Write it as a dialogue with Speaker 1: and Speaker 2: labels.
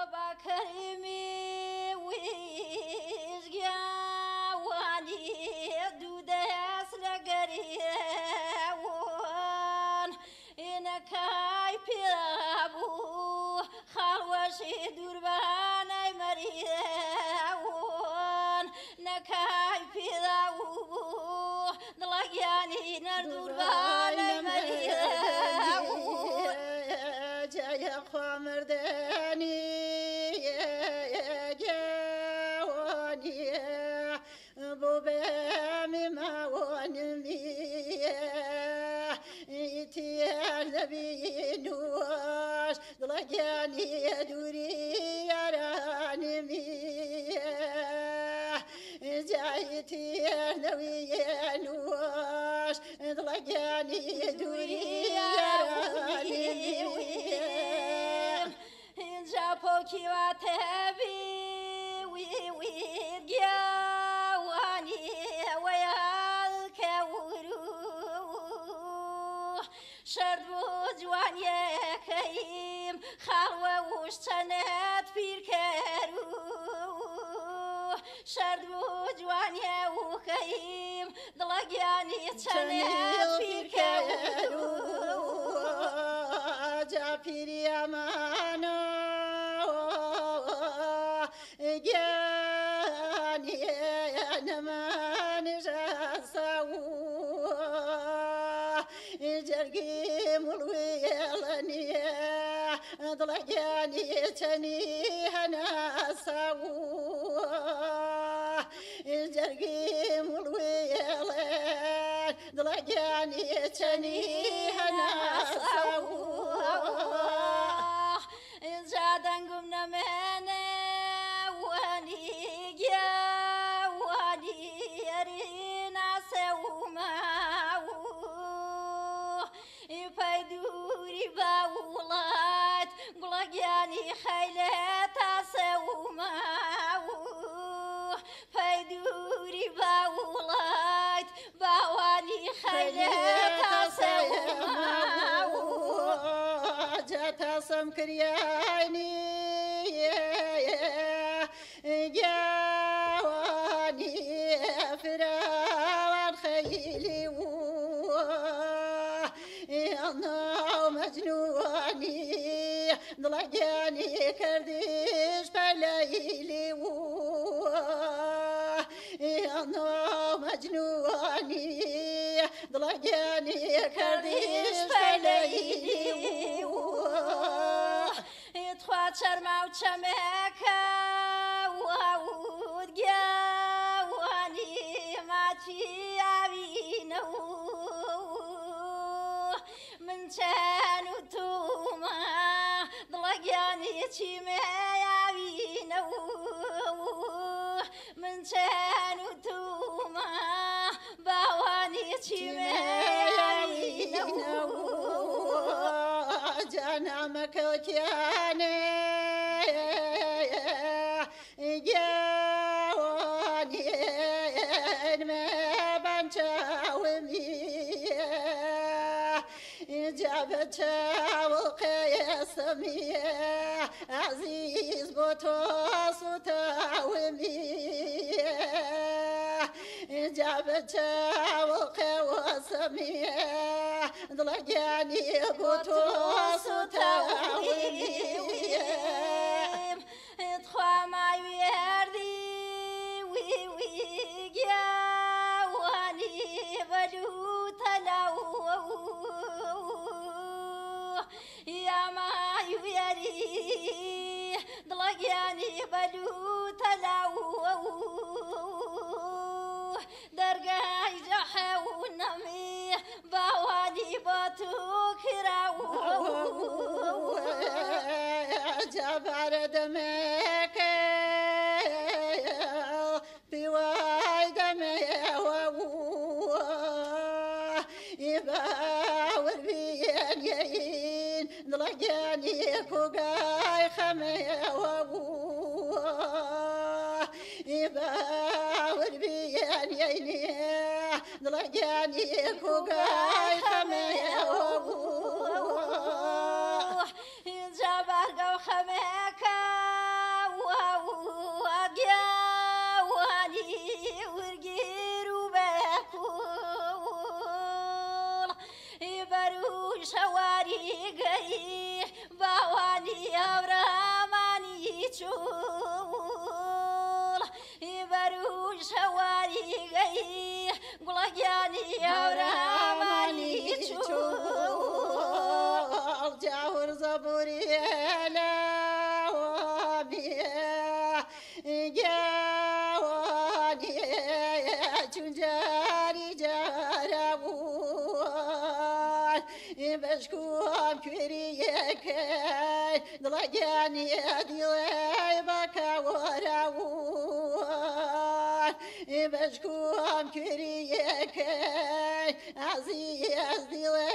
Speaker 1: كريمي ويزقا واني دوداس لقريون إنك هاي بيابو خالوشي درباني مريون نكاي بيابو دلقياني نردرباني مريون
Speaker 2: جاي خمر داني بوبامي ما ونمي يتيار نبينوش ضلقاني دوري يرانمي جايتيار نبينوش ضلقاني دوري يرانمي
Speaker 1: جابوكي واتبي ويرجع شردو جوانيا كريم خالوة وشتنات فير كارو شردو جوانيا وكريم دلقياني تشنات فير كارو
Speaker 2: جا فيري أمانو جاني نمان جاساو جرقي ملويلني ضلقاني تني هنا ساو جرقي ملويلن ضلقاني تني هنا ساو
Speaker 1: جادن قمنا مهنا واني واني يرينا سوما فيدوري باولات بلقياني خيلات سوما فيدوري باولات باواني خيلات سوما
Speaker 2: جات سمكرياني جاواني فراوان خيلي أنا مجنوني ضلقاني كرديش بلايلي أنا مجنوني ضلقاني كرديش بلايلي
Speaker 1: يتخوات شرما وشمكا وعود جاواني ماتي عبينو من كانوا توما ضلقاني تشيما يعبينو من كانوا توما باواني تشيما يعبينو
Speaker 2: جانا مكوكياني جاواني ما بنشاومي جابتها وقياسمي عزيز بوتوس وتاومي جابتها وقياسمي ضلقاني بوتوس وتاومي
Speaker 1: ادخوا معي ويردي واني بدو تلاو يا ما يري ضلقاني بدو تلاو درقاي جحو النمي باواني باتو كراو
Speaker 2: جبر دمك بواي دمي يباور بين يين ضلقاني كوغاي خمي يباور بين يين ضلقاني كوغاي خمي
Speaker 1: جبر جو خميكا قڵەگیانی هەورامانی چوو
Speaker 2: جاور زبوري لا جواني جاري جاربون بشكوهم كريك ضلجاني ديوي بكا وراون بشكوهم كريك عزيز ديوي